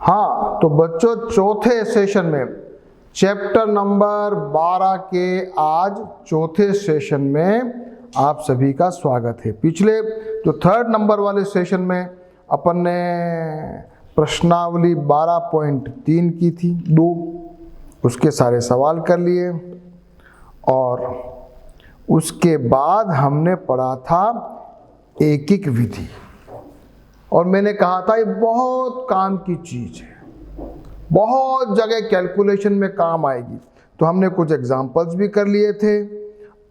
हाँ, तो बच्चों चौथे सेशन में चैप्टर नंबर 12 के आज चौथे सेशन में आप सभी का स्वागत है। पिछले जो थर्ड नंबर वाले सेशन में अपन ने प्रश्नावली 12.3 की थी 2, उसके सारे सवाल कर लिए और उसके बाद हमने पढ़ा था एकिक विधि और मैंने कहा था ये बहुत काम की चीज़ है, बहुत जगह कैलकुलेशन में काम आएगी। तो हमने कुछ एग्जाम्पल्स भी कर लिए थे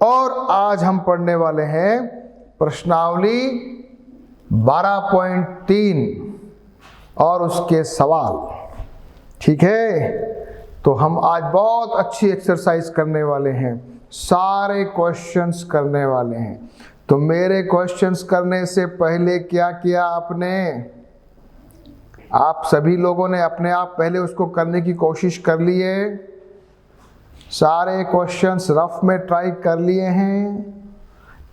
और आज हम पढ़ने वाले हैं प्रश्नावली 12.3 और उसके सवाल। ठीक है, तो हम आज बहुत अच्छी एक्सरसाइज करने वाले हैं, सारे क्वेश्चंस करने वाले हैं। तो मेरे क्वेश्चंस करने से पहले क्या किया आपने? आप सभी लोगों ने अपने आप पहले उसको करने की कोशिश कर ली है, सारे क्वेश्चंस रफ में ट्राई कर लिए हैं,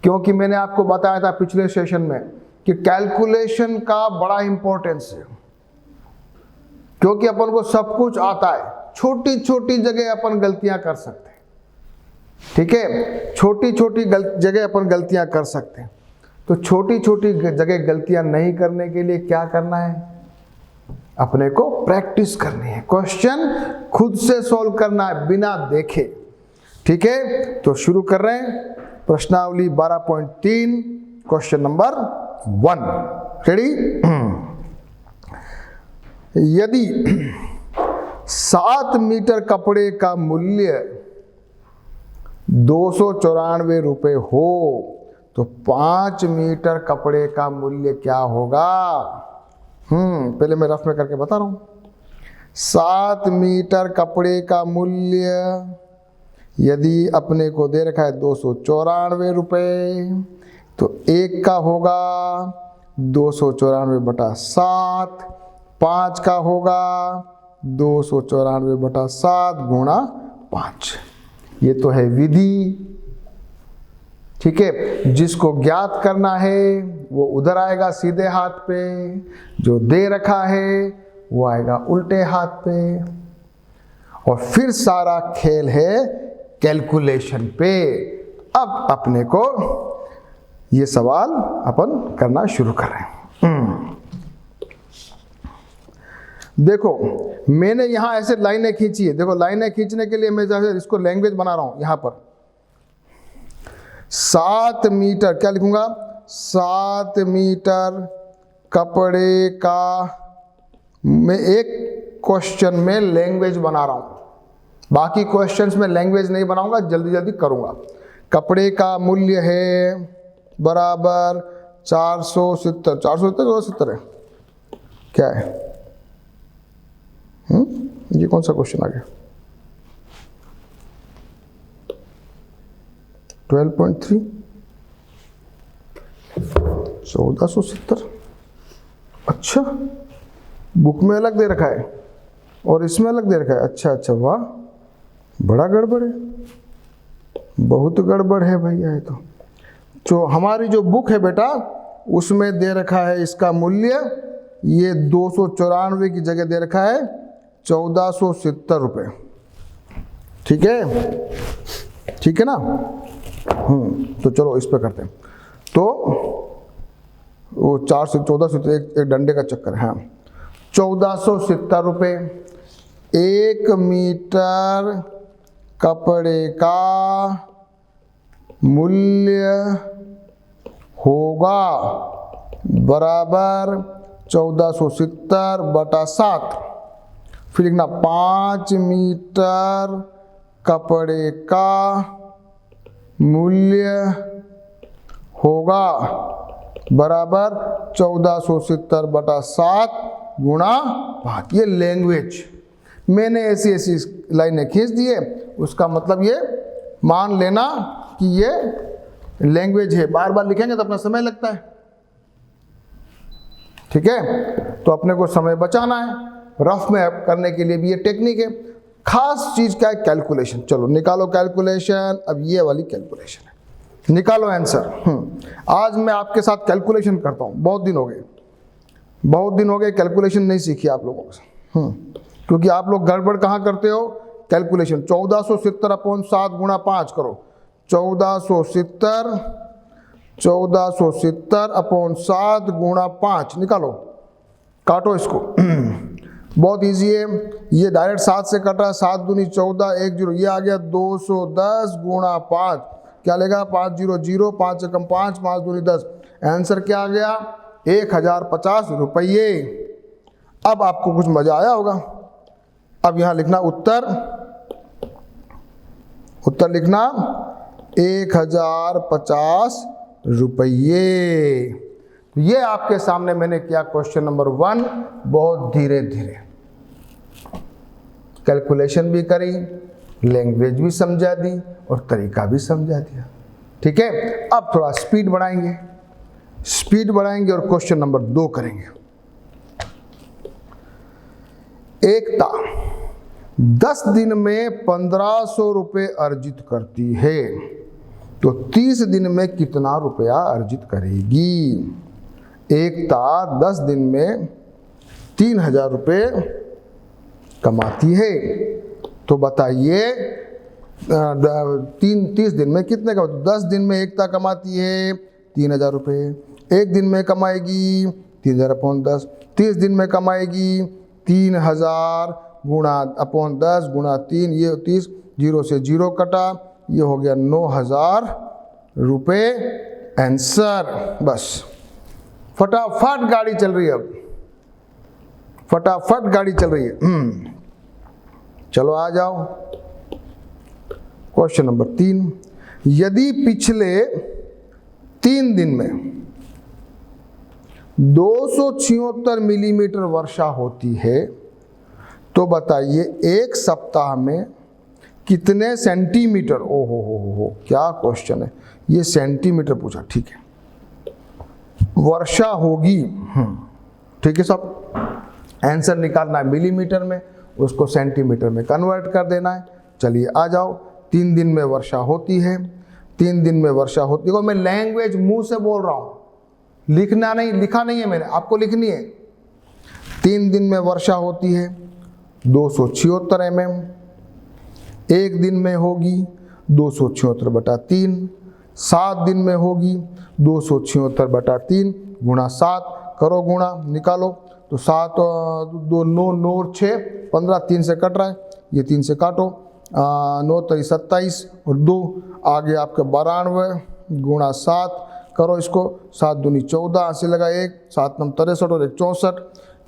क्योंकि मैंने आपको बताया था पिछले सेशन में कि कैलकुलेशन का बड़ा इंपॉर्टेंस है, क्योंकि अपन को सब कुछ आता है, छोटी छोटी जगह अपन गलतियां कर सकते हैं। ठीक है, छोटी छोटी जगह अपन गलतियां कर सकते हैं। तो छोटी छोटी जगह गलतियां नहीं करने के लिए क्या करना है? अपने को प्रैक्टिस करनी है, क्वेश्चन खुद से सॉल्व करना है बिना देखे। ठीक है, तो शुरू कर रहे हैं प्रश्नावली 12.3 क्वेश्चन नंबर 1। रेडी? यदि 7 मीटर कपड़े का मूल्य 294 रुपये हो तो 5 मीटर कपड़े का मूल्य क्या होगा? पहले मैं रफ में करके बता रहा हूं। 7 मीटर कपड़े का मूल्य यदि अपने को दे रखा है 294 रुपये, तो एक का होगा 294 बटा 7, 5 का होगा 294 बटा 7 गुणा 5। ये तो है विधि। ठीक है, जिसको ज्ञात करना है वो उधर आएगा सीधे हाथ पे, जो दे रखा है वो आएगा उल्टे हाथ पे, और फिर सारा खेल है कैलकुलेशन पे। अब अपने को ये सवाल अपन करना शुरू कर रहे हैं। देखो, मैंने यहां ऐसे लाइनें खींची है। देखो, लाइनें खींचने के लिए मैं इसको लैंग्वेज बना रहा हूं। यहां पर 7 मीटर क्या लिखूंगा? 7 मीटर कपड़े का, मैं एक क्वेश्चन में लैंग्वेज बना रहा हूं, बाकी क्वेश्चंस में लैंग्वेज नहीं बनाऊंगा, जल्दी जल्दी करूंगा। कपड़े का मूल्य है बराबर 470, 470 है क्या है? ये कौन सा क्वेश्चन आ गया? 12.3 1470। अच्छा, बुक में अलग दे रखा है और इसमें अलग दे रखा है। अच्छा अच्छा, वाह, बड़ा गड़बड़ है, बहुत गड़बड़ है भैया। ये तो जो हमारी जो बुक है बेटा, उसमें दे रखा है इसका मूल्य, ये 294 की जगह दे रखा है 1470 रुपये। ठीक है, ठीक है ना? तो चलो इस पे करते हैं। तो वो 4 से 14 से एक डंडे का चक्कर है। 1470 रुपये। 1 मीटर कपड़े का मूल्य होगा बराबर 1470 बटा 7। फिर लिखना 5 मीटर कपड़े का मूल्य होगा बराबर 1470 बटा 7 गुणा 5। ये लैंग्वेज मैंने ऐसी ऐसी लाइनें खींच दिए, उसका मतलब ये मान लेना कि ये लैंग्वेज है। बार बार लिखेंगे तो अपना समय लगता है। ठीक है, तो अपने को समय बचाना है, रफ में करने के लिए भी ये टेक्निक है। खास चीज क्या है? कैलकुलेशन। चलो निकालो कैलकुलेशन। अब ये वाली कैलकुलेशन है, निकालो आंसर। आज मैं आपके साथ कैलकुलेशन करता हूं। बहुत दिन हो गए कैलकुलेशन नहीं सीखी आप लोगों से। क्योंकि आप लोग गड़बड़ कहाँ करते हो, कैलकुलेशन। 1470 अपॉन 7 गुणा 5 करो, 1470 अपॉन 7 गुणा 5 निकालो, काटो इसको। बहुत इजी है, ये डायरेक्ट 7 से कटा, 7 दूनी 14, 1 0, ये आ गया 210 गुणा 5, क्या लेगा 5 0 0, 5 से कम 5, 5 दूनी 10, आंसर क्या आ गया 1050 रुपये। अब आपको कुछ मजा आया होगा। अब यहां लिखना उत्तर लिखना 1050 रुपये। ये आपके सामने मैंने किया क्वेश्चन नंबर 1, बहुत धीरे धीरे कैलकुलेशन भी करी, लैंग्वेज भी समझा दी और तरीका भी समझा दिया। ठीक है, अब थोड़ा स्पीड बढ़ाएंगे और क्वेश्चन नंबर 2 करेंगे। एकता 10 दिन में 1500 रुपये अर्जित करती है, तो 30 दिन में कितना रुपया अर्जित करेगी। एकता 10 दिन में 3000 रुपये कमाती है, तो बताइए 30 दिन में कितने का, 10 दिन में एकता कमाती है 3000 रुपये, एक दिन में कमाएगी 3000 अपॉन 10, 30 दिन में कमाएगी 3000 गुणा अपॉन 10 गुणा 3, ये 30, 0 से 0 कटा, ये हो गया 9000 रुपये आंसर। बस फटाफट गाड़ी चल रही है, अब फटाफट गाड़ी चल रही है। चलो आ जाओ क्वेश्चन नंबर 3। यदि पिछले 3 दिन में 276 मिलीमीटर वर्षा होती है, तो बताइए एक सप्ताह में कितने सेंटीमीटर। ओहो हो, क्या क्वेश्चन है ये, सेंटीमीटर पूछा। ठीक है, वर्षा होगी, ठीक है सब, आंसर निकालना है मिलीमीटर में, उसको सेंटीमीटर में कन्वर्ट कर देना है। चलिए आ जाओ, 3 दिन में वर्षा होती है, 3 दिन में वर्षा होती है। मैं लैंग्वेज मुंह से बोल रहा हूं, लिखा नहीं है मैंने, आपको लिखनी है। 3 दिन में वर्षा होती है 276 mm, एक दिन में होगी 276/3, 7 दिन में होगी 276/3 गुणा 7, करो गुणा, निकालो, तो 7 2 9 9 6 15, 3 से कट रहा है, ये 3 से काटो, 9 3 27 और 2 आगे आपके 92 गुणा 7, करो इसको, 7 दूनी 14, से लगा 1, 7 9 63 और 1 64,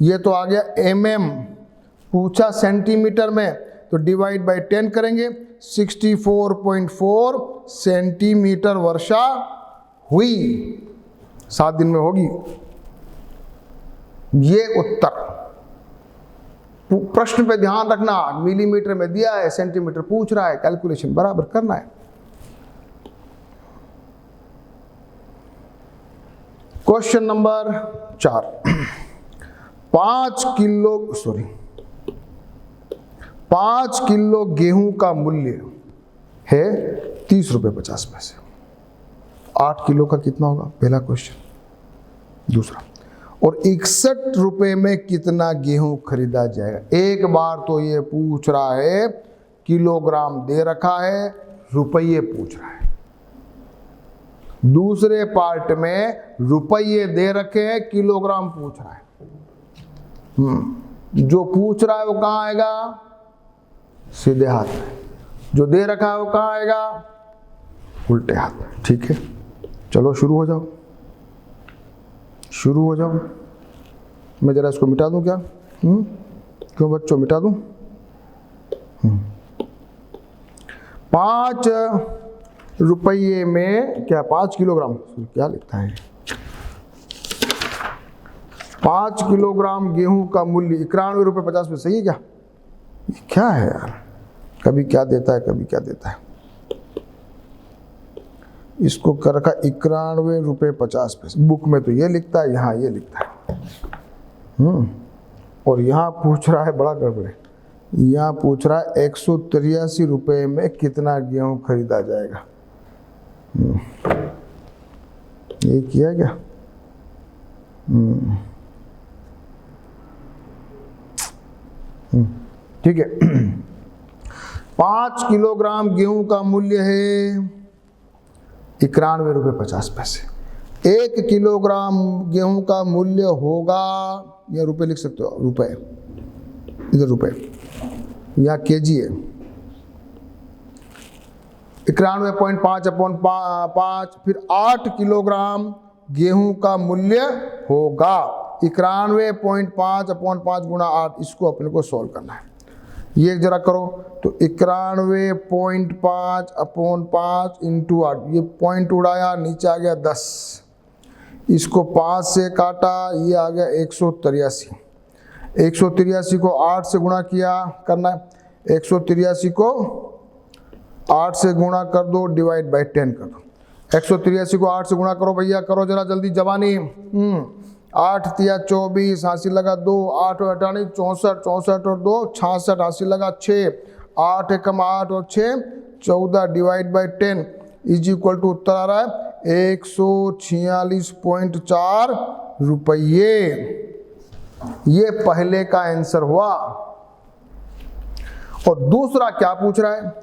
ये तो आ गया mm, पूछा सेंटीमीटर में, तो डिवाइड बाय 10 करेंगे, 64.4 सेंटीमीटर वर्षा हुई, 7 दिन में होगी। ये उत्तर। प्रश्न पे ध्यान रखना, मिलीमीटर में दिया है, सेंटीमीटर पूछ रहा है, कैलकुलेशन बराबर करना है। Question number 4। 5 किलो गेहूं का मूल्य है 30 रुपये 50 पैसे। 8 किलो का कितना होगा, पहला क्वेश्चन। दूसरा, और 61 रुपये में कितना गेहूं खरीदा जाएगा। एक बार तो ये पूछ रहा है, किलोग्राम दे रखा है, रुपये पूछ रहा है। दूसरे पार्ट में रुपये दे रखे हैं, किलोग्राम पूछ रहा है। जो पूछ रहा है वो कहाँ आएगा, सीधे हाथ में, जो दे रखा है वो कहाँ आएगा, उल्टे हाथ में। ठीक है, चलो शुरू हो जाओ। मैं जरा इसको मिटा दूं क्या, क्यों बच्चों मिटा दूं। 5 रुपये में क्या, 5 किलोग्राम, क्या लिखता है, 5 किलोग्राम गेहूं का मूल्य 91 रुपये 50 पैसे। सही है क्या, ये क्या है यार, कभी क्या देता है कभी क्या देता है। इसको कर रखा 91 रुपये 50 पैसे, बुक में तो ये लिखता है, यहाँ ये लिखता है। और यहाँ पूछ रहा है, बड़ा गड़बड़ है, यहाँ पूछ रहा है 183 रुपये में कितना गेहूं खरीदा जाएगा। ये किया क्या, ठीक है। 5 किलोग्राम गेहूं का मूल्य है 91 रुपये 50 पैसे। 1 किलोग्राम गेहूं का मूल्य होगा, या रुपए लिख सकते हो, रुपए, इधर रुपए, यहाँ केजी है। 91.5/5, फिर 8 किलोग्राम गेहूं का मूल्य होगा 91.5/5 गुणा 8। इसको अपने को सॉल्व करना है। ये जरा करो तो 91.5/5 इंटू 8, ये पॉइंट उड़ाया, नीचे आ गया 10, इसको 5 से काटा, ये आ गया 183। 183 को 8 से गुणा किया करना है, 183 को 8 से गुणा कर दो, डिवाइड बाई 10 कर दो। 183 को 8 से गुणा करो भैया, करो जरा जल्दी जवानी। 8 तिया 24, हासिल लगा 2, 8 और 18 64, 64 और 2 66, हासिल लगा 6, 8 एकम 8 और 6 14, divide by 10 is equal to, उत्तर आ रहा है 146.4 रुपये। ये पहले का आंसर हुआ। और दूसरा क्या पूछ रहा है?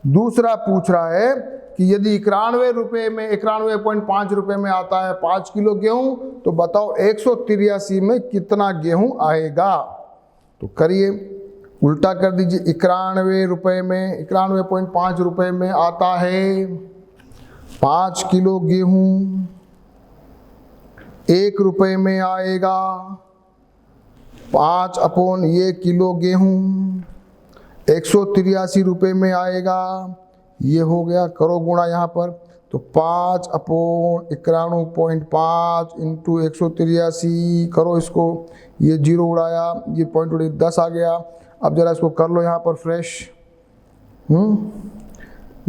दूसरा पूछ रहा है कि यदि 91 रुपये में 91.5 रुपये में आता है 5 किलो गेहूं, तो बताओ 183 में कितना गेहूं आएगा। तो करिए, उल्टा कर दीजिए। 91 रुपये में 91.5 रुपये में आता है 5 किलो गेहूं, 1 रुपये में आएगा 5 अपॉन ये किलो गेहूं, 183 रुपये में आएगा, ये हो गया। करो गुणा यहाँ पर, तो 5 अपॉन 91.5 इंटू 183, करो इसको, ये 0 उड़ाया, ये पॉइंट उड़ी, 10 आ गया। अब जरा इसको कर लो यहाँ पर फ्रेश।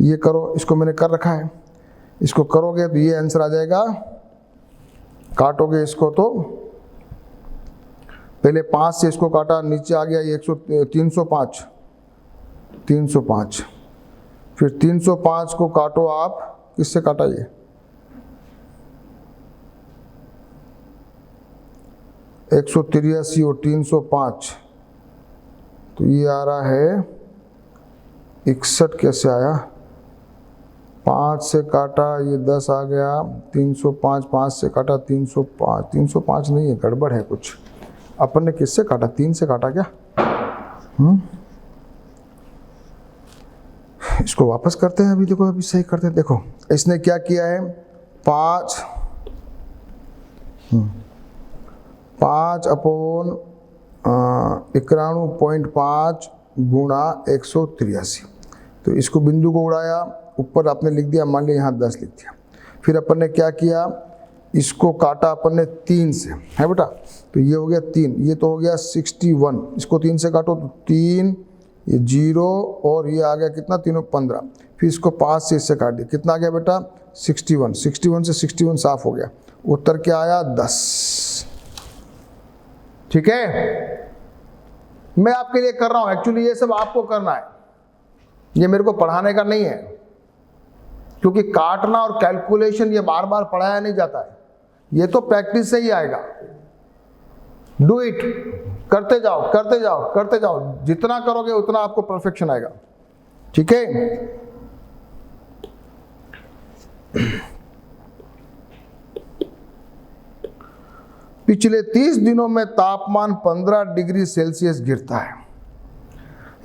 ये करो, इसको मैंने कर रखा है, इसको करोगे तो ये आंसर आ जाएगा। काटोगे इसको तो पहले 5 से इसको काटा, नीचे आ गया ये 305, फिर 305 को काटो आप, किससे काटा ये? 183 और 305, तो ये आ रहा है 61। कैसे आया? 5 से काटा, ये 10 आ गया, 305, 5 से काटा 305, 305 नहीं है, गड़बड़ है कुछ। अपन ने किससे काटा? 3 से काटा क्या? इसको वापस करते हैं। अभी देखो, अभी सही करते हैं। देखो इसने क्या किया है, 5 अपॉन 91.5 गुणा 183, तो इसको बिंदु को उड़ाया, ऊपर आपने लिख दिया, मान लिया यहाँ 10 लिख दिया। फिर अपन ने क्या किया, इसको काटा अपन ने 3 से, है बेटा, तो ये हो गया 3, ये तो हो गया 61। इसको 3 से काटो तो 3, ये 0 और ये आ गया कितना, 3 और 15। फिर इसको 5 से इससे काट दिया, कितना आ गया बेटा? 61। 61 से 61 साफ हो गया, उत्तर क्या आया? 10। ठीक है, मैं आपके लिए कर रहा हूं, एक्चुअली ये सब आपको करना है, ये मेरे को पढ़ाने का नहीं है, क्योंकि काटना और कैलकुलेशन ये बार बार पढ़ाया नहीं जाता है, ये तो प्रैक्टिस से ही आएगा। डू इट, करते जाओ करते जाओ करते जाओ, जितना करोगे उतना आपको परफेक्शन आएगा। ठीक है, पिछले 30 दिनों में तापमान 15 डिग्री सेल्सियस गिरता है।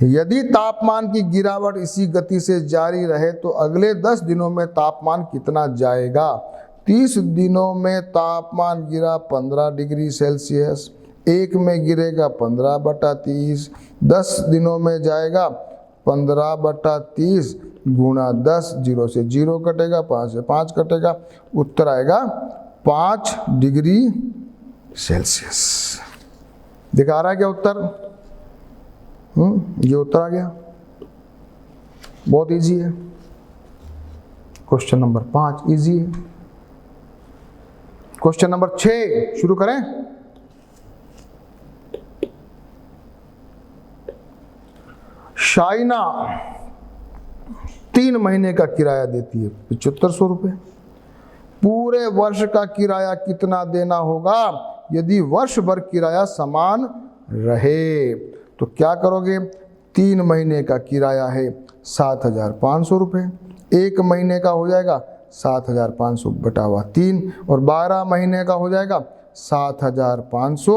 यदि तापमान की गिरावट इसी गति से जारी रहे तो अगले 10 दिनों में तापमान कितना जाएगा? 30 दिनों में तापमान गिरा 15 डिग्री सेल्सियस, 1 में गिरेगा 15/30, 10 दिनों में जाएगा 15/30 गुणा 10, 0 से 0 कटेगा, 5 से 5 कटेगा, उत्तर आएगा 5 डिग्री सेल्सियस। दिखा रहा है क्या उत्तर? ये उत्तर आ गया, बहुत इजी है। क्वेश्चन नंबर 5 इजी है। क्वेश्चन नंबर 6 शुरू करें। शाइना 3 महीने का किराया देती है 7500 रुपये। पूरे वर्ष का किराया कितना देना होगा यदि वर्ष भर किराया समान रहे? तो क्या करोगे, 3 महीने का किराया है 7,500 रुपये, 1 महीने का हो जाएगा 7,500 बटा हुआ 3, और 12 महीने का हो जाएगा 7,500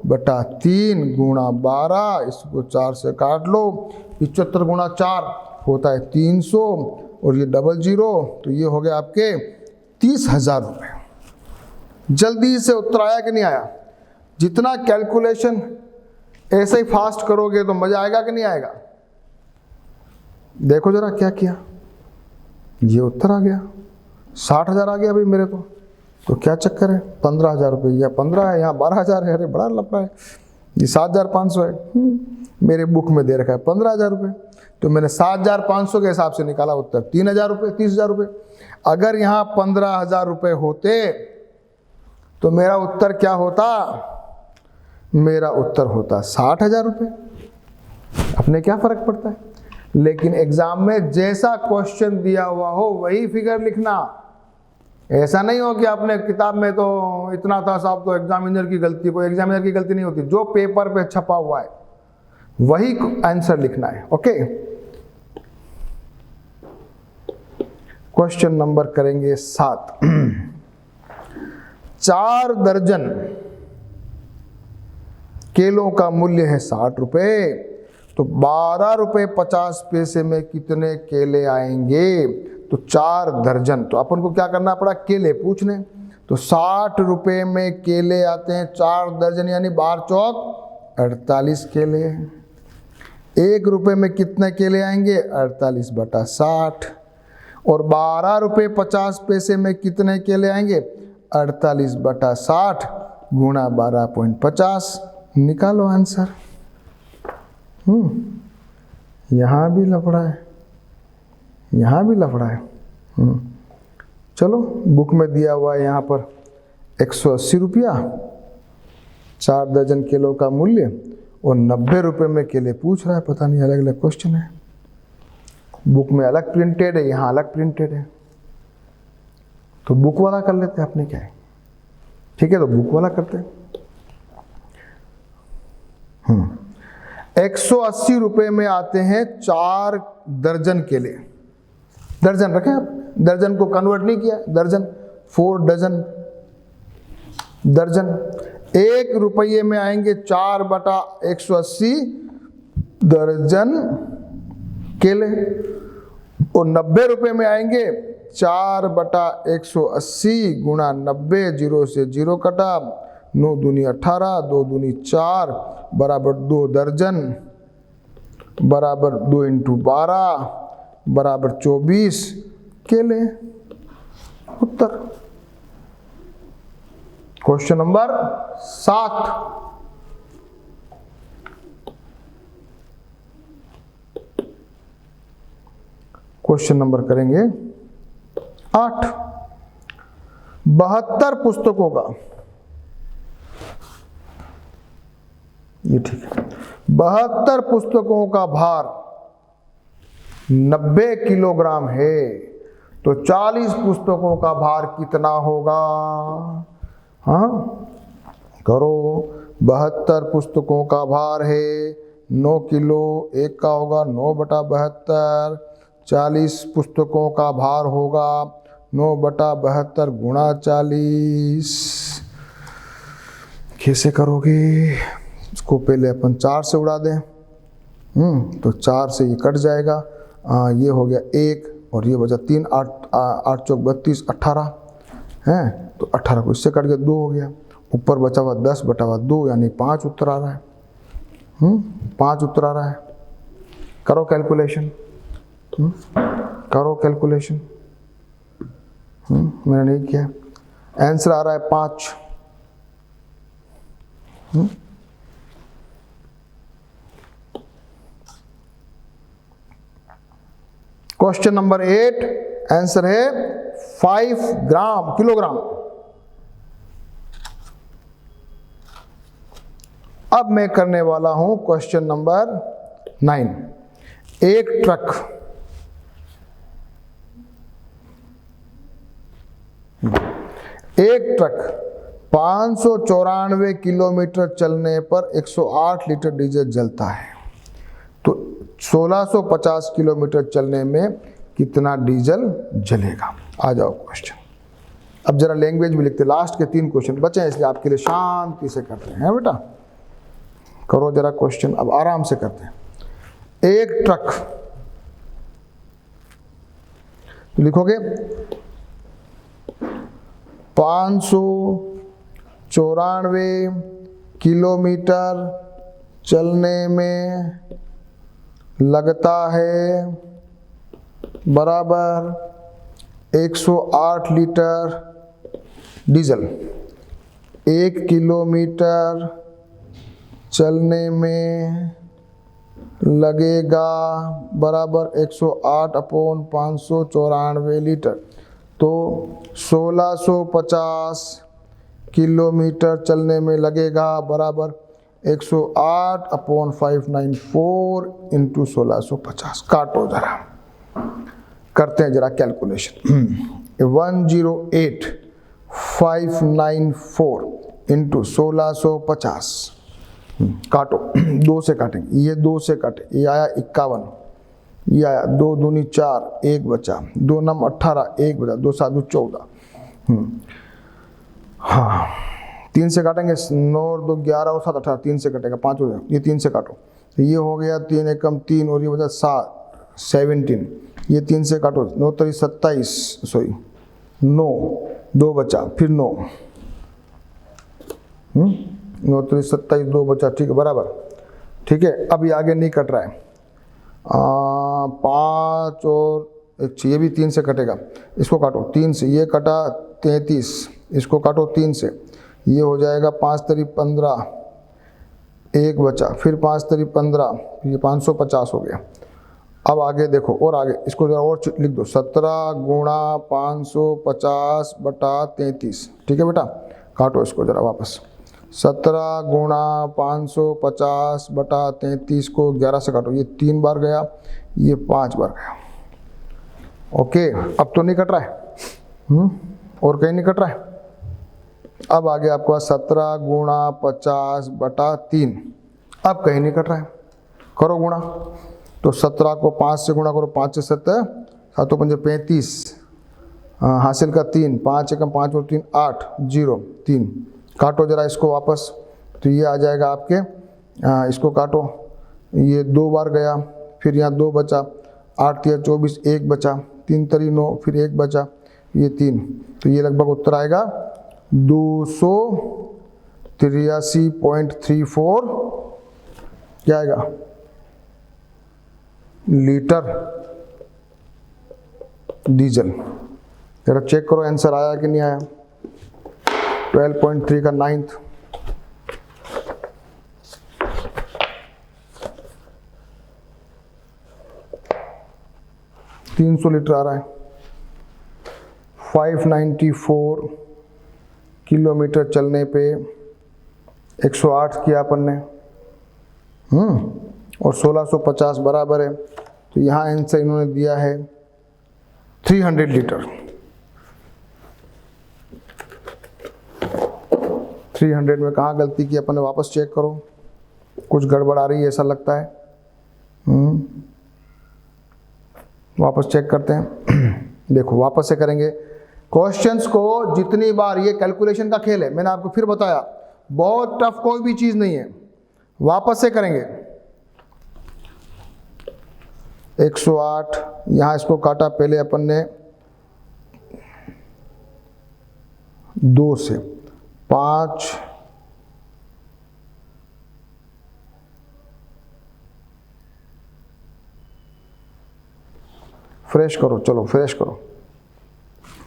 बटा 3 गुणा 12, इसको 4 से काट लो, 75 गुणा 4 होता है 300, और ये 00, तो ये हो गया आपके 30,000 रुपये। जल्दी से उत्तर आया कि नहीं आया? जितना कैलकुलेशन ऐसे ही फास्ट करोगे तो मजा आएगा कि नहीं आएगा? देखो जरा क्या किया, ये उत्तर आ गया, 60,000 आ गया भाई मेरे तो क्या चक्कर है? 15,000 रुपये, या 15 है, यहाँ 12,000 है, अरे बड़ा लफड़ा है, ये 7,500 है, मेरे बुक में दे रखा है 15,000 रुपये, तो मैंने 7,500 के हिसाब से निकाला उत्तर 3,000 रुपये, 30,000 रुपये। अगर यहाँ 15,000 रुपये होते तो मेरा उत्तर क्या होता? मेरा उत्तर होता 60,000 रुपये। अपने क्या फर्क पड़ता है? लेकिन एग्जाम में जैसा क्वेश्चन दिया हुआ हो वही फिगर लिखना। ऐसा नहीं हो कि आपने किताब में तो इतना था साहब, तो एग्जामिनर की गलती, कोई एग्जामिनर की गलती नहीं होती, जो पेपर पे छपा हुआ है वही आंसर लिखना है। ओके, क्वेश्चन नंबर करेंगे 7। 4 दर्जन केलों का मूल्य है 60 रुपये, तो 12 रुपये 50 पैसे में कितने केले आएंगे? तो 4 दर्जन, तो अपन को क्या करना पड़ा? केले पूछने, तो 60 रुपये में केले आते हैं 4 दर्जन, यानी 12 चौक 48 केले। 1 रुपये में कितने केले आएंगे? 48 बटा 60, और 12 रुपये 50 पैसे में कितने केले आएंगे? 48 बटा 60 गुणा 12.50, निकालो आंसर। यहाँ भी लफड़ा है, यहाँ भी लफड़ा है। चलो, बुक में दिया हुआ है यहाँ पर 180 रुपया 4 दर्जन केलों का मूल्य, और 90 रुपये में केले पूछ रहा है, पता नहीं अलग अलग क्वेश्चन है। बुक में अलग प्रिंटेड है, यहाँ अलग प्रिंटेड है, तो बुक वाला कर लेते हैं, अपने क्या है। ठीक है, तो बुक वाला करते हैं। 180 रुपये में आते हैं 4 दर्जन केले। दर्जन रखें आप, दर्जन को कन्वर्ट नहीं किया, दर्जन 4 डजन दर्जन। 1 रुपये में आएंगे 4 बटा 180 दर्जन केले, और 90 रुपये में आएंगे 4 बटा 180 गुणा 90, 0 से 0 कटा, 9 दूनी 18, 2 दूनी 4 बराबर 2 दर्जन, बराबर 2 इंटू 12 बराबर 24 केले। उत्तर क्वेश्चन नंबर 7। क्वेश्चन नंबर करेंगे 8। 72 पुस्तकों का, ये ठीक है, 72 पुस्तकों का भार 90 किलोग्राम है, तो 40 पुस्तकों का भार कितना होगा? हाँ करो, 72 पुस्तकों का भार है 9 किलो, 1 का होगा 9 बटा 72, 40 पुस्तकों का भार होगा 9 बटा 72 गुणा 40। कैसे करोगे? इसको पहले अपन 4 से उड़ा दें, तो 4 से ये कट जाएगा, ये हो गया 1, और ये बचा 3, 8 चौक 32, 18 हैं, तो 18 को इससे कट के 2 हो गया, ऊपर बचा हुआ 10 बटा हुआ 2, यानी 5 उत्तर आ रहा है। 5 उत्तर आ रहा है। करो कैलकुलेशन, करो कैलकुलेशन। मैंने नहीं किया, आंसर आ रहा है 5। क्वेश्चन नंबर 8, आंसर है 5 किलोग्राम। अब मैं करने वाला हूं क्वेश्चन नंबर 9। एक ट्रक, 594 किलोमीटर चलने पर 108 लीटर डीजल जलता है, तो 1650 किलोमीटर चलने में कितना डीजल जलेगा। आ जाओ क्वेश्चन। अब जरा लैंग्वेज भी लिखते, लास्ट के 3 क्वेश्चन बचे हैं इसलिए आपके लिए शांति से करते हैं बेटा। करो जरा क्वेश्चन, अब आराम से करते हैं। एक ट्रक, तो लिखोगे 594 किलोमीटर चलने में लगता है बराबर 108 लीटर डीजल। 1 किलोमीटर चलने में लगेगा बराबर 108 अपॉन 594 लीटर, तो 1650 किलोमीटर चलने में लगेगा बराबर 108 अपॉन 594 इंटू 1650। काटो जरा, करते हैं जरा कैलकुलेशन। 108,594 इंटू 1650, काटो। 2 से काटेंगे, ये 2 से काटे, ये आया 51, ये आया 2 दूनी 4, 1 बचा, 2 नम 18, 1 बचा, 2 7 14। हाँ, 3 से काटेंगे, 9 और 2 11 और 7 18, 3 से कटेगा, 5 हो जाएगा, ये 3 से काटो, तो ये हो गया 3 एकम 3 और ये बचा 7 17, ये 3 से काटो, 9 3 27, सॉरी 9, 2 बचा, फिर 9, 9 3 27, 2 बचा, ठीक है बराबर, ठीक है। अब ये आगे नहीं कट रहा है, 5 और ये भी 3 से कटेगा, इसको काटो 3 से, ये कटा 33, इसको काटो 3 से, ये हो जाएगा 5 3 15, 1 बचा, फिर 5 3 15, ये 550 हो गया। अब आगे देखो, और आगे इसको जरा और लिख दो, 17 गुणा 550 बटा 33, ठीक है बेटा। काटो इसको जरा वापस, 17 गुणा 550 बटा 33 को 11 से काटो, ये 3 बार गया, ये 5 बार गया। ओके, अब तो नहीं कट रहा है, और कहीं नहीं कट रहा है। अब आगे आपको 17 गुणा 50 बटा 3, अब कहीं नहीं कट रहा है, करो गुणा, तो 17 को 5 से गुणा करो, 5 से 7, 7 5 35, हासिल का 3, 5 एकम 5 और 3 8, 0 3, काटो जरा इसको वापस, तो ये आ जाएगा आपके, इसको काटो, ये 2 बार गया, फिर यहाँ 2 बचा, 8 3 24, 1 बचा, 3 3 9, फिर 1 बचा, ये 3, तो ये लगभग उत्तर आएगा 283.34, क्या आएगा, लीटर डीजल। जरा चेक करो आंसर आया कि नहीं आया। 12.3 का 9th, लीटर आ रहा है। 594 किलोमीटर चलने पे 108 किया अपन ने, और 1650 बराबर है, तो यहाँ आंसर इन्होंने दिया है 300 लीटर। 300 में कहाँ गलती की अपन ने, वापस चेक करो, कुछ गड़बड़ आ रही है ऐसा लगता है। वापस चेक करते हैं। देखो वापस से करेंगे क्वेश्चंस को, जितनी बार, ये कैलकुलेशन का खेल है, मैंने आपको फिर बताया, बहुत टफ कोई भी चीज़ नहीं है। वापस से करेंगे, 108, यहाँ इसको काटा पहले अपन ने 2 से, 5 फ्रेश करो, चलो फ्रेश करो,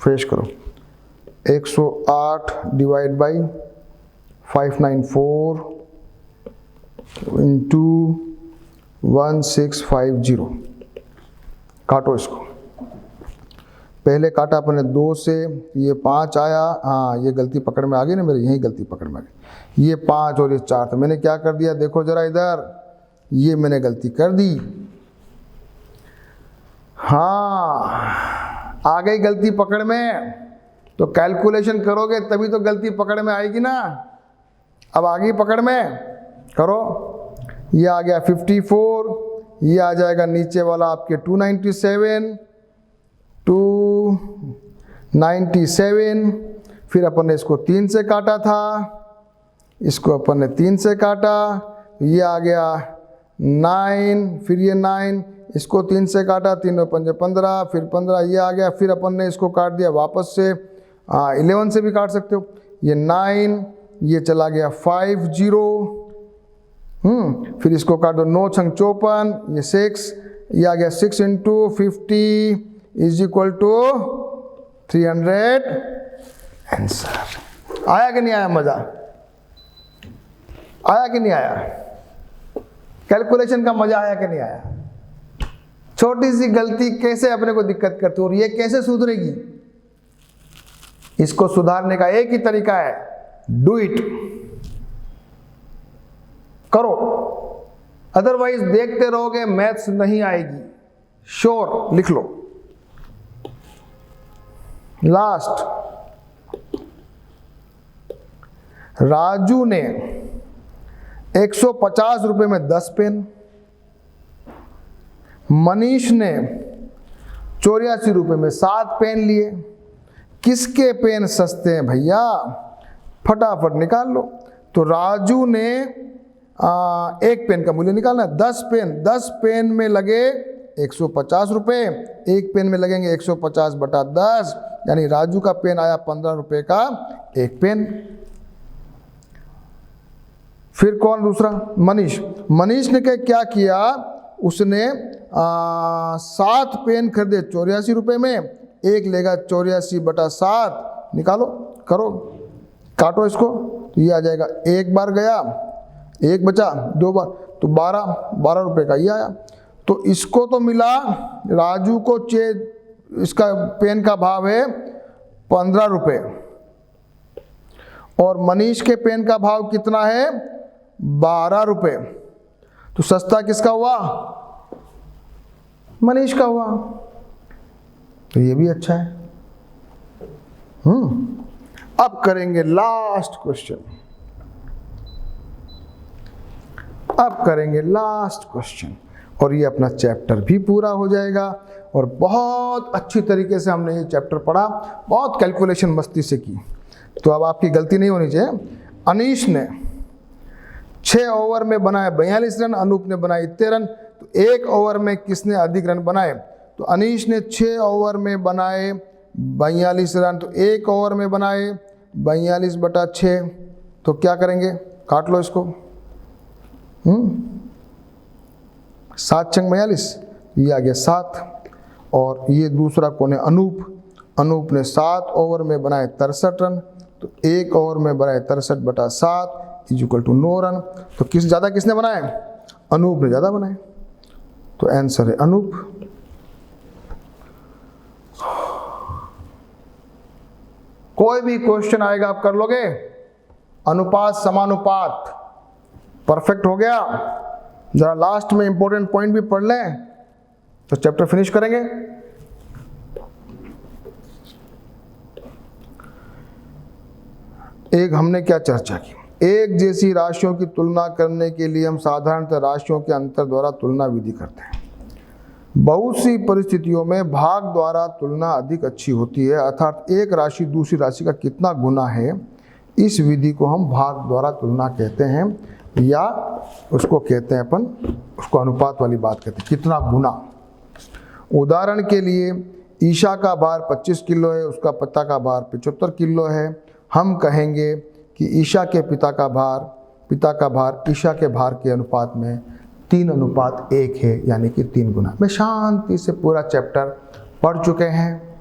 फ्रेश करो। 108 डिवाइड बाई 594 इंटू 1650, काटो इसको। पहले काटा अपने 2 से, ये 5 आया, हाँ ये गलती पकड़ में आ गई ना मेरी, यही गलती पकड़ में आ गई, ये 5 और ये 4 था, मैंने क्या कर दिया, देखो जरा इधर, ये मैंने गलती कर दी, हाँ आ गई गलती पकड़ में, तो कैलकुलेशन करोगे तभी तो गलती पकड़ में आएगी ना। अब आ गई पकड़ में, करो। ये आ गया 54, ये आ जाएगा नीचे वाला आपके 297, फिर अपन ने इसको 3 से काटा था, इसको अपन ने 3 से काटा, ये आ गया 9, फिर ये 9, इसको 3 से काटा, 3 और 5 15, फिर 15 ये आ गया, फिर अपन ने इसको काट दिया वापस से 11 से भी काट सकते हो। ये 9, ये चला गया 50, फिर इसको काट दो 9 छंग 54, ये 6, ये आ गया 6 into 50 is equal to 300। Answer आया कि नहीं आया? मजा आया कि नहीं आया? कैलकुलेशन का मजा आया कि नहीं आया? छोटी सी गलती कैसे अपने को दिक्कत करती है और ये कैसे सुधरेगी? इसको सुधारने का एक ही तरीका है, डू इट, करो। अदरवाइज देखते रहोगे मैथ्स नहीं आएगी। श्योर, लिख लो। लास्ट, राजू ने 150 रुपए में 10 पेन, मनीष ने 84 रुपए में 7 पेन लिए। किसके पेन सस्ते हैं भैया? फटाफट निकाल लो। तो राजू ने एक पेन का मूल्य निकालना है, 10 पेन में लगे 150 रुपए, एक पेन में लगेंगे 150 बटा 10, यानी राजू का पेन आया 15 रुपए का एक पेन। फिर कौन दूसरा? मनीष ने क्या किया? उसने 7 पेन खरीदे 84 रुपए में, एक लेगा 84 बटा 7, निकालो, करो, काटो इसको, तो ये आ जाएगा, एक बार गया, एक बचा, 2 बार, तो 12 रुपए का ये आया। तो इसको तो मिला, राजू को इसका पेन का भाव है 15 रुपए और मनीष के पेन का भाव कितना है? 12 रुपए। तो सस्ता किसका हुआ? मनीष का हुआ। तो ये भी अच्छा है। अब करेंगे लास्ट क्वेश्चन। और ये अपना चैप्टर भी पूरा हो जाएगा। और बहुत अच्छी तरीके से हमने ये चैप्टर पढ़ा, बहुत कैलकुलेशन मस्ती से की। तो अब आपकी गलती नहीं होनी चाहिए। अनीश ने 6 ओवर में बनाए 42 रन, अनूप ने बनाए इतने रन। तो 1 ओवर में किसने अधिक रन बनाए? तो अनीश ने 6 ओवर में बनाए 42 रन, तो 1 ओवर में बनाए 42 बटा 6। तो क्या करेंगे? काट लो इसको। 7 छंग 42, ये आ गया 7। और ये दूसरा कौन है? अनूप ने 7 ओवर में बनाए 63 रन, तो 1 ओवर में बनाए 63 बटा 7 इज इक्वल टू 9 रन। तो किसने बनाए? अनूप ने ज़्यादा बनाए। तो आंसर है अनूप। कोई भी क्वेश्चन आएगा आप कर लोगे? अनुपात समानुपात परफेक्ट हो गया। जरा लास्ट में इंपॉर्टेंट पॉइंट भी पढ़ लें तो चैप्टर फिनिश करेंगे। एक हमने क्या चर्चा की? एक जैसी राशियों की तुलना करने के लिए हम साधारणतः राशियों के अंतर द्वारा तुलना विधि करते हैं। बहुत सी परिस्थितियों में भाग द्वारा तुलना अधिक अच्छी होती है, अर्थात एक राशि दूसरी राशि का कितना गुना है, इस विधि को हम भाग द्वारा तुलना कहते हैं, या उसको कहते हैं अपन, उसको अनुपात वाली बात कहते हैं, कितना गुना। उदाहरण के लिए ईशा का भार 25 किलो है, उसका पिता का भार 75 किलो है। हम कहेंगे कि ईशा के पिता का भार ईशा के भार के अनुपात में 3:1 है, यानी कि 3 गुना। में शांति से पूरा चैप्टर पढ़ चुके हैं,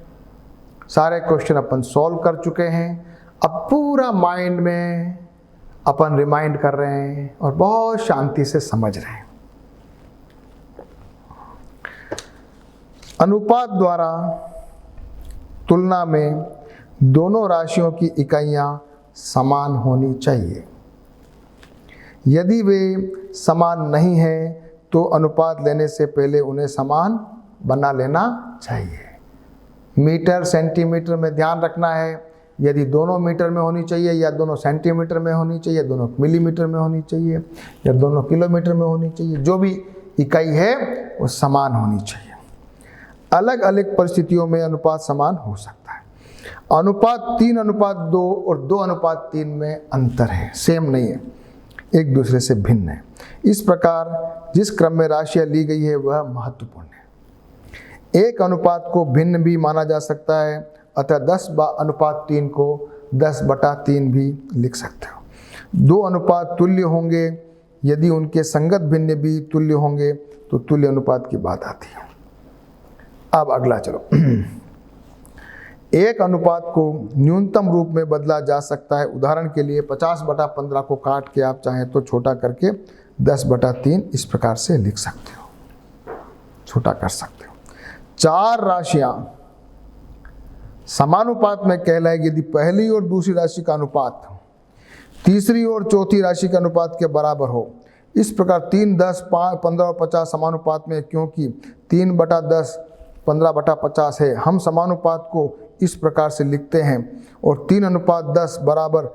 सारे क्वेश्चन अपन सॉल्व कर चुके हैं। अब पूरा माइंड में अपन रिमाइंड कर रहे हैं और बहुत शांति से समझ रहे हैं। अनुपात द्वारा तुलना में दोनों राशियों की इकाइयां समान होनी चाहिए। यदि वे समान नहीं है तो अनुपात लेने से पहले उन्हें समान बना लेना चाहिए। मीटर सेंटीमीटर में ध्यान रखना है, यदि दोनों मीटर में होनी चाहिए या दोनों सेंटीमीटर में होनी चाहिए, दोनों मिलीमीटर में होनी चाहिए या दोनों किलोमीटर में होनी चाहिए, जो भी इकाई है वो समान होनी चाहिए। अलग अलग परिस्थितियों में अनुपात समान हो सकता है। अनुपात 3:2 और 2:3 में अंतर है, सेम नहीं है, एक दूसरे से भिन्न है। इस प्रकार जिस क्रम में राशियां ली गई है वह महत्वपूर्ण है। एक अनुपात को भिन्न भी माना जा सकता है, अतः 10:3 को 10/3 भी लिख सकते हो। 2 अनुपात तुल्य होंगे, यदि उनके संगत भिन्न भी तुल्य होंगे तो तुल्य अनुपात की बात आती है। अब अगला चलो। एक अनुपात को न्यूनतम रूप में बदला जा सकता है। उदाहरण के लिए 50/15 को काट के आप चाहें तो छोटा करके 10/3 इस प्रकार से लिख सकते हो, छोटा कर सकते हो। 4 राशियां समानुपात में कहलाएगी यदि पहली और दूसरी राशि का अनुपात तीसरी और चौथी राशि के अनुपात के बराबर हो। इस प्रकार 3, 10, 5, 15 और 50 समानुपात में, क्योंकि 3/10 15/50 है। हम समानुपात को इस प्रकार से लिखते हैं और 3:10 बराबर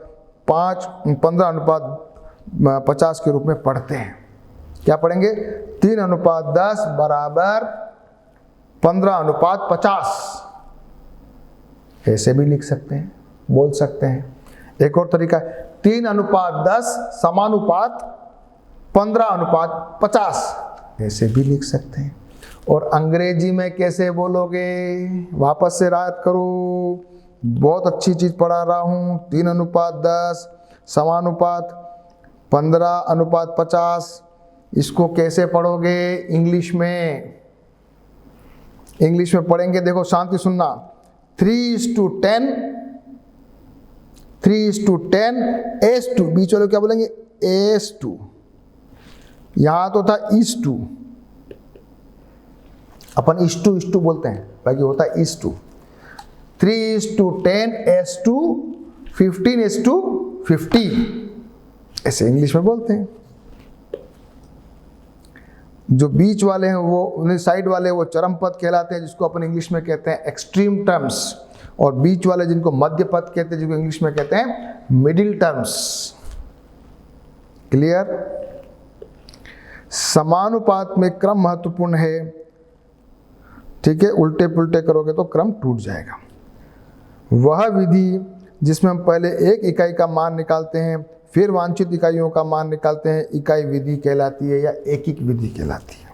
15:50 के रूप में पढ़ते हैं। क्या पढ़ेंगे? 3:10 बराबर 15:50, ऐसे भी लिख सकते हैं, बोल सकते हैं। एक और तरीका 3:10 समानुपात 15:50, ऐसे भी लिख सकते हैं। और अंग्रेजी में कैसे बोलोगे? वापस से याद करो, बहुत अच्छी चीज पढ़ा रहा हूं। 3:10 समानुपात 15:50, इसको कैसे पढ़ोगे इंग्लिश में? इंग्लिश में पढ़ेंगे, देखो शांति सुनना। 3:10 S2, बीच वाले क्या बोलेंगे? S2। यहां तो था is2, अपन is2 बोलते हैं, बाकी होता है is2। 3:10 S2, 15:50, ऐसे इंग्लिश में बोलते हैं। जो बीच वाले हैं वो, साइड वाले वो चरम पद कहलाते हैं, जिसको अपन इंग्लिश में कहते हैं एक्सट्रीम टर्म्स, और बीच वाले जिनको मध्य पद कहते हैं, जिनको इंग्लिश में कहते हैं मिडिल टर्म्स। क्लियर? समानुपात में क्रम महत्वपूर्ण है, ठीक है, उल्टे पुल्टे करोगे तो क्रम टूट जाएगा। वह विधि जिसमें हम पहले एक इकाई का मान निकालते हैं फिर वांछित इकाइयों का मान निकालते हैं, इकाई विधि कहलाती है या एकिक विधि कहलाती है।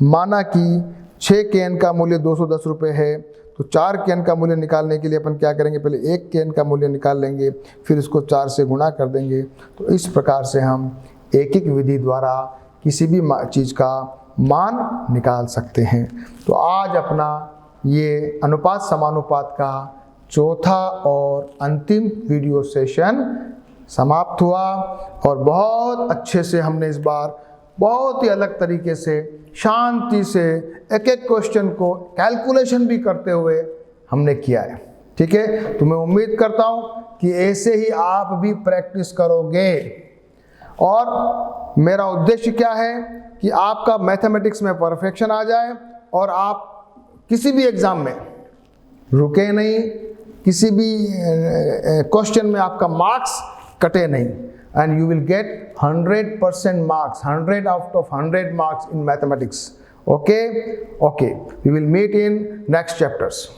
माना कि 6 के n का मूल्य 210 रुपये है, तो 4 के n का मूल्य निकालने के लिए अपन क्या करेंगे? पहले 1 के n का मूल्य निकाल लेंगे, फिर इसको 4 से गुणा कर देंगे। तो इस प्रकार से हम एकिक विधि द्वारा किसी भी चीज़ का मान निकाल सकते हैं। तो आज अपना ये अनुपात समानुपात का चौथा और अंतिम वीडियो सेशन समाप्त हुआ, और बहुत अच्छे से हमने इस बार बहुत ही अलग तरीके से शांति से एक एक क्वेश्चन को कैलकुलेशन भी करते हुए हमने किया है। ठीक है, तो मैं उम्मीद करता हूं कि ऐसे ही आप भी प्रैक्टिस करोगे। और मेरा उद्देश्य क्या है कि आपका मैथमेटिक्स में परफेक्शन आ जाए और आप किसी भी एग्जाम में रुके नहीं, किसी भी क्वेश्चन में आपका मार्क्स कटे नहीं, and you will get 100% marks, 100 out of 100 marks in mathematics. Okay, we will meet in next chapters.